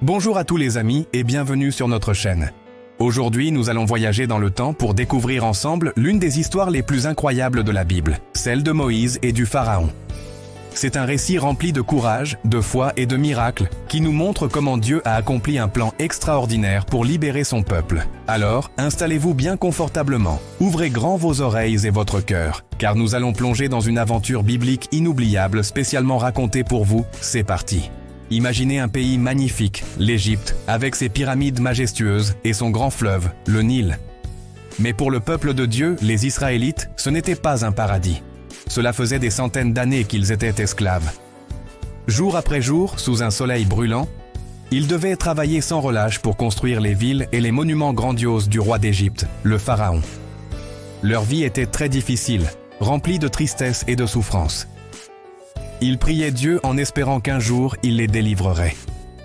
Bonjour à tous les amis et bienvenue sur notre chaîne. Aujourd'hui, nous allons voyager dans le temps pour découvrir ensemble l'une des histoires les plus incroyables de la Bible, celle de Moïse et du Pharaon. C'est un récit rempli de courage, de foi et de miracles qui nous montre comment Dieu a accompli un plan extraordinaire pour libérer son peuple. Alors, installez-vous bien confortablement, ouvrez grand vos oreilles et votre cœur, car nous allons plonger dans une aventure biblique inoubliable spécialement racontée pour vous. C'est parti! Imaginez un pays magnifique, l'Égypte, avec ses pyramides majestueuses et son grand fleuve, le Nil. Mais pour le peuple de Dieu, les Israélites, ce n'était pas un paradis. Cela faisait des centaines d'années qu'ils étaient esclaves. Jour après jour, sous un soleil brûlant, ils devaient travailler sans relâche pour construire les villes et les monuments grandioses du roi d'Égypte, le Pharaon. Leur vie était très difficile, remplie de tristesse et de souffrance. Ils priaient Dieu en espérant qu'un jour, il les délivrerait.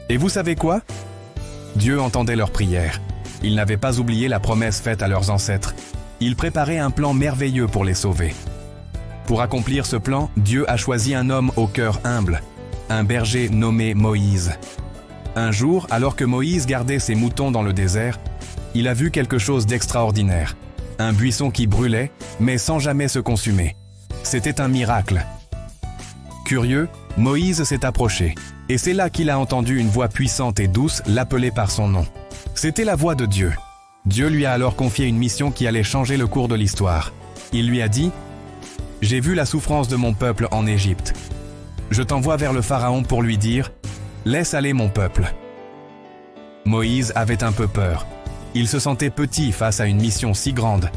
Et vous savez quoi? Dieu entendait leurs prières. Il n'avait pas oublié la promesse faite à leurs ancêtres. Il préparait un plan merveilleux pour les sauver. Pour accomplir ce plan, Dieu a choisi un homme au cœur humble, un berger nommé Moïse. Un jour, alors que Moïse gardait ses moutons dans le désert, il a vu quelque chose d'extraordinaire. Un buisson qui brûlait, mais sans jamais se consumer. C'était un miracle. Curieux, Moïse s'est approché, et c'est là qu'il a entendu une voix puissante et douce l'appeler par son nom. C'était la voix de Dieu. Dieu lui a alors confié une mission qui allait changer le cours de l'histoire. Il lui a dit « J'ai vu la souffrance de mon peuple en Égypte. Je t'envoie vers le Pharaon pour lui dire « Laisse aller mon peuple ». Moïse avait un peu peur. Il se sentait petit face à une mission si grande.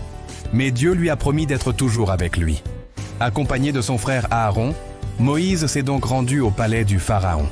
Mais Dieu lui a promis d'être toujours avec lui. Accompagné de son frère Aaron, Moïse s'est donc rendu au palais du Pharaon.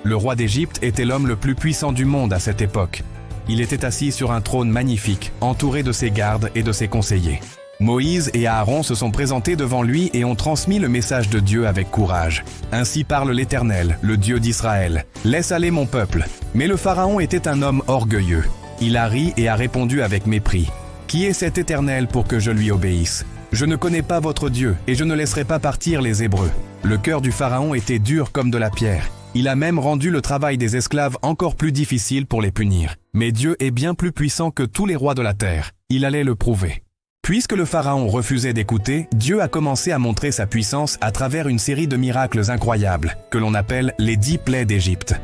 Le roi d'Égypte était l'homme le plus puissant du monde à cette époque. Il était assis sur un trône magnifique, entouré de ses gardes et de ses conseillers. Moïse et Aaron se sont présentés devant lui et ont transmis le message de Dieu avec courage. Ainsi parle l'Éternel, le Dieu d'Israël. « Laisse aller mon peuple ». Mais le Pharaon était un homme orgueilleux. Il a ri et a répondu avec mépris. « Qui est cet Éternel pour que je lui obéisse ? Je ne connais pas votre Dieu et je ne laisserai pas partir les Hébreux. » Le cœur du Pharaon était dur comme de la pierre. Il a même rendu le travail des esclaves encore plus difficile pour les punir. Mais Dieu est bien plus puissant que tous les rois de la terre. Il allait le prouver. Puisque le Pharaon refusait d'écouter, Dieu a commencé à montrer sa puissance à travers une série de miracles incroyables, que l'on appelle les 10 plaies d'Égypte.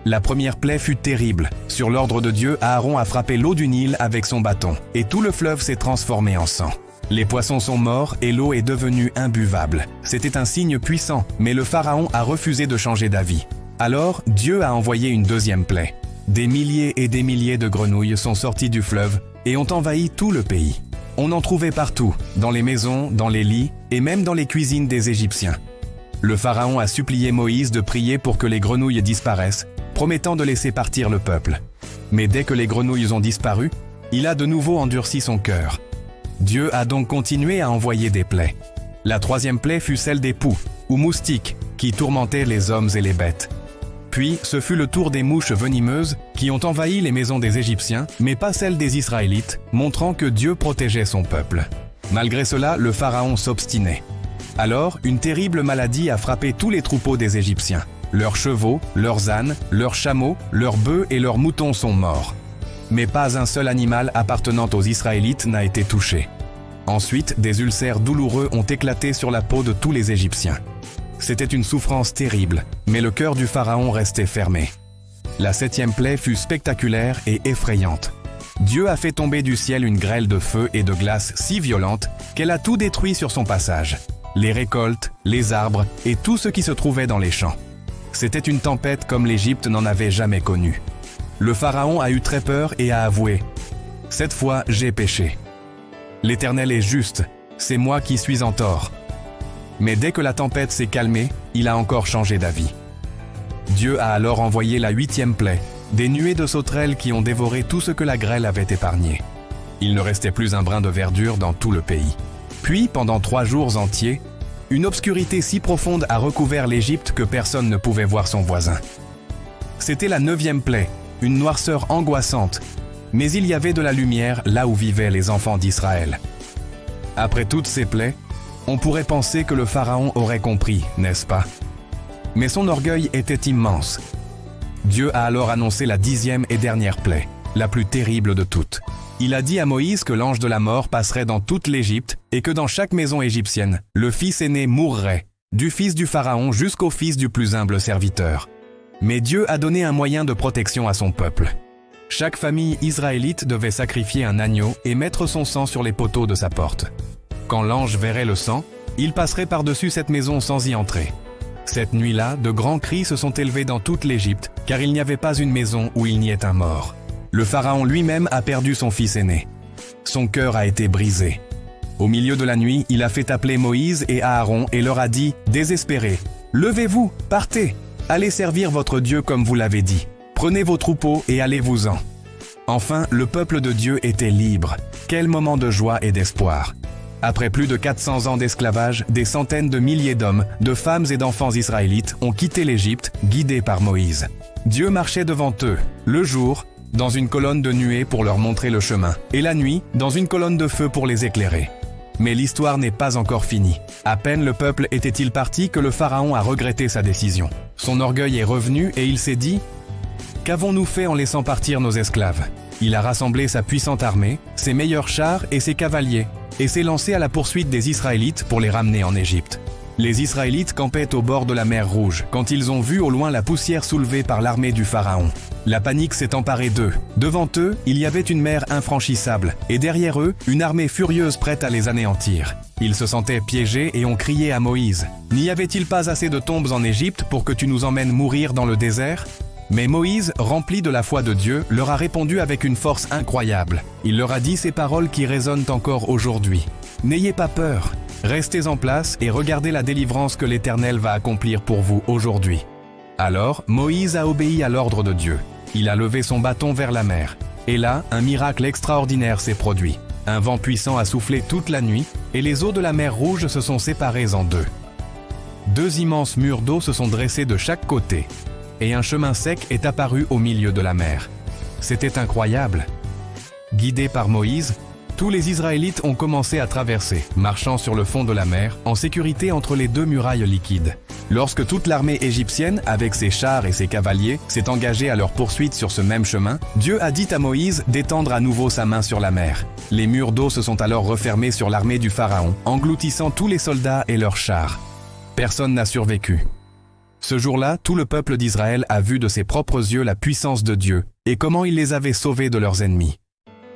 La première plaie fut terrible. Sur l'ordre de Dieu, Aaron a frappé l'eau du Nil avec son bâton, et tout le fleuve s'est transformé en sang. Les poissons sont morts et l'eau est devenue imbuvable. C'était un signe puissant, mais le Pharaon a refusé de changer d'avis. Alors, Dieu a envoyé une deuxième plaie. Des milliers et des milliers de grenouilles sont sorties du fleuve et ont envahi tout le pays. On en trouvait partout, dans les maisons, dans les lits et même dans les cuisines des Égyptiens. Le Pharaon a supplié Moïse de prier pour que les grenouilles disparaissent, promettant de laisser partir le peuple. Mais dès que les grenouilles ont disparu, il a de nouveau endurci son cœur. Dieu a donc continué à envoyer des plaies. La troisième plaie fut celle des poux, ou moustiques, qui tourmentaient les hommes et les bêtes. Puis, ce fut le tour des mouches venimeuses qui ont envahi les maisons des Égyptiens, mais pas celles des Israélites, montrant que Dieu protégeait son peuple. Malgré cela, le Pharaon s'obstinait. Alors, une terrible maladie a frappé tous les troupeaux des Égyptiens. Leurs chevaux, leurs ânes, leurs chameaux, leurs bœufs et leurs moutons sont morts. Mais pas un seul animal appartenant aux Israélites n'a été touché. Ensuite, des ulcères douloureux ont éclaté sur la peau de tous les Égyptiens. C'était une souffrance terrible, mais le cœur du Pharaon restait fermé. La septième plaie fut spectaculaire et effrayante. Dieu a fait tomber du ciel une grêle de feu et de glace si violente qu'elle a tout détruit sur son passage. Les récoltes, les arbres et tout ce qui se trouvait dans les champs. C'était une tempête comme l'Égypte n'en avait jamais connue. Le Pharaon a eu très peur et a avoué « Cette fois, j'ai péché. L'Éternel est juste, c'est moi qui suis en tort. » Mais dès que la tempête s'est calmée, il a encore changé d'avis. Dieu a alors envoyé la huitième plaie, des nuées de sauterelles qui ont dévoré tout ce que la grêle avait épargné. Il ne restait plus un brin de verdure dans tout le pays. Puis, pendant 3 jours entiers, une obscurité si profonde a recouvert l'Égypte que personne ne pouvait voir son voisin. C'était la 9e plaie, une noirceur angoissante, mais il y avait de la lumière là où vivaient les enfants d'Israël. Après toutes ces plaies, on pourrait penser que le Pharaon aurait compris, n'est-ce pas? Mais son orgueil était immense. Dieu a alors annoncé la 10e et dernière plaie, la plus terrible de toutes. Il a dit à Moïse que l'ange de la mort passerait dans toute l'Égypte et que dans chaque maison égyptienne, le fils aîné mourrait, du fils du pharaon jusqu'au fils du plus humble serviteur. Mais Dieu a donné un moyen de protection à son peuple. Chaque famille israélite devait sacrifier un agneau et mettre son sang sur les poteaux de sa porte. Quand l'ange verrait le sang, il passerait par-dessus cette maison sans y entrer. Cette nuit-là, de grands cris se sont élevés dans toute l'Égypte, car il n'y avait pas une maison où il n'y ait un mort. Le pharaon lui-même a perdu son fils aîné. Son cœur a été brisé. Au milieu de la nuit, il a fait appeler Moïse et Aaron et leur a dit, désespérés, « Levez-vous, partez, allez servir votre Dieu comme vous l'avez dit. Prenez vos troupeaux et allez-vous-en. » Enfin, le peuple de Dieu était libre. Quel moment de joie et d'espoir! Après plus de 400 ans d'esclavage, des centaines de milliers d'hommes, de femmes et d'enfants israélites ont quitté l'Égypte, guidés par Moïse. Dieu marchait devant eux, le jour, dans une colonne de nuée pour leur montrer le chemin, et la nuit, dans une colonne de feu pour les éclairer. Mais l'histoire n'est pas encore finie. À peine le peuple était-il parti que le pharaon a regretté sa décision. Son orgueil est revenu et il s'est dit « Qu'avons-nous fait en laissant partir nos esclaves ?» Il a rassemblé sa puissante armée, ses meilleurs chars et ses cavaliers, et s'est lancé à la poursuite des Israélites pour les ramener en Égypte. Les Israélites campaient au bord de la mer Rouge quand ils ont vu au loin la poussière soulevée par l'armée du Pharaon. La panique s'est emparée d'eux. Devant eux, il y avait une mer infranchissable, et derrière eux, une armée furieuse prête à les anéantir. Ils se sentaient piégés et ont crié à Moïse. « N'y avait-il pas assez de tombes en Égypte pour que tu nous emmènes mourir dans le désert ?» Mais Moïse, rempli de la foi de Dieu, leur a répondu avec une force incroyable. Il leur a dit ces paroles qui résonnent encore aujourd'hui. « N'ayez pas peur, restez en place et regardez la délivrance que l'Éternel va accomplir pour vous aujourd'hui. » Alors, Moïse a obéi à l'ordre de Dieu. Il a levé son bâton vers la mer. Et là, un miracle extraordinaire s'est produit. Un vent puissant a soufflé toute la nuit et les eaux de la mer Rouge se sont séparées en deux. Deux immenses murs d'eau se sont dressés de chaque côté. Et un chemin sec est apparu au milieu de la mer. C'était incroyable. Guidés par Moïse, tous les Israélites ont commencé à traverser, marchant sur le fond de la mer, en sécurité entre les deux murailles liquides. Lorsque toute l'armée égyptienne, avec ses chars et ses cavaliers, s'est engagée à leur poursuite sur ce même chemin, Dieu a dit à Moïse d'étendre à nouveau sa main sur la mer. Les murs d'eau se sont alors refermés sur l'armée du Pharaon, engloutissant tous les soldats et leurs chars. Personne n'a survécu. Ce jour-là, tout le peuple d'Israël a vu de ses propres yeux la puissance de Dieu et comment il les avait sauvés de leurs ennemis.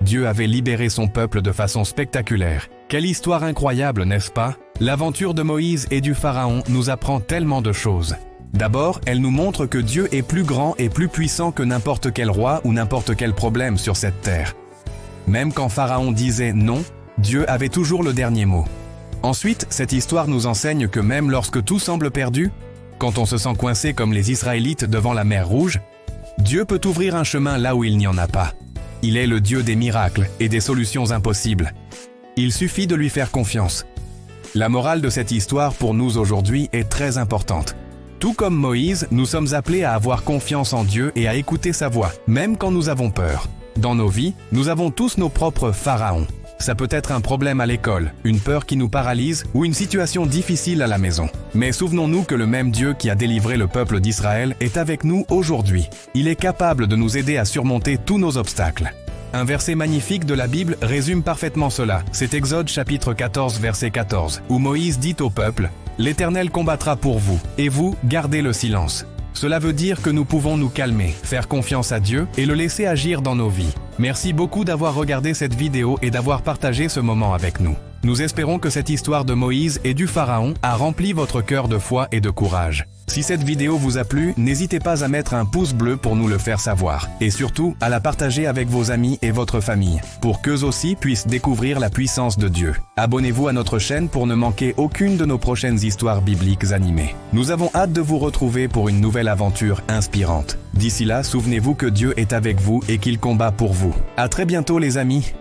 Dieu avait libéré son peuple de façon spectaculaire. Quelle histoire incroyable, n'est-ce pas? L'aventure de Moïse et du Pharaon nous apprend tellement de choses. D'abord, elle nous montre que Dieu est plus grand et plus puissant que n'importe quel roi ou n'importe quel problème sur cette terre. Même quand Pharaon disait non, Dieu avait toujours le dernier mot. Ensuite, cette histoire nous enseigne que même lorsque tout semble perdu, quand on se sent coincé comme les Israélites devant la mer Rouge, Dieu peut ouvrir un chemin là où il n'y en a pas. Il est le Dieu des miracles et des solutions impossibles. Il suffit de lui faire confiance. La morale de cette histoire pour nous aujourd'hui est très importante. Tout comme Moïse, nous sommes appelés à avoir confiance en Dieu et à écouter sa voix, même quand nous avons peur. Dans nos vies, nous avons tous nos propres pharaons. Ça peut être un problème à l'école, une peur qui nous paralyse ou une situation difficile à la maison. Mais souvenons-nous que le même Dieu qui a délivré le peuple d'Israël est avec nous aujourd'hui. Il est capable de nous aider à surmonter tous nos obstacles. Un verset magnifique de la Bible résume parfaitement cela. C'est Exode chapitre 14 verset 14, où Moïse dit au peuple « L'Éternel combattra pour vous, et vous, gardez le silence ». Cela veut dire que nous pouvons nous calmer, faire confiance à Dieu et le laisser agir dans nos vies. Merci beaucoup d'avoir regardé cette vidéo et d'avoir partagé ce moment avec nous. Nous espérons que cette histoire de Moïse et du Pharaon a rempli votre cœur de foi et de courage. Si cette vidéo vous a plu, n'hésitez pas à mettre un pouce bleu pour nous le faire savoir. Et surtout, à la partager avec vos amis et votre famille, pour qu'eux aussi puissent découvrir la puissance de Dieu. Abonnez-vous à notre chaîne pour ne manquer aucune de nos prochaines histoires bibliques animées. Nous avons hâte de vous retrouver pour une nouvelle aventure inspirante. D'ici là, souvenez-vous que Dieu est avec vous et qu'il combat pour vous. À très bientôt les amis.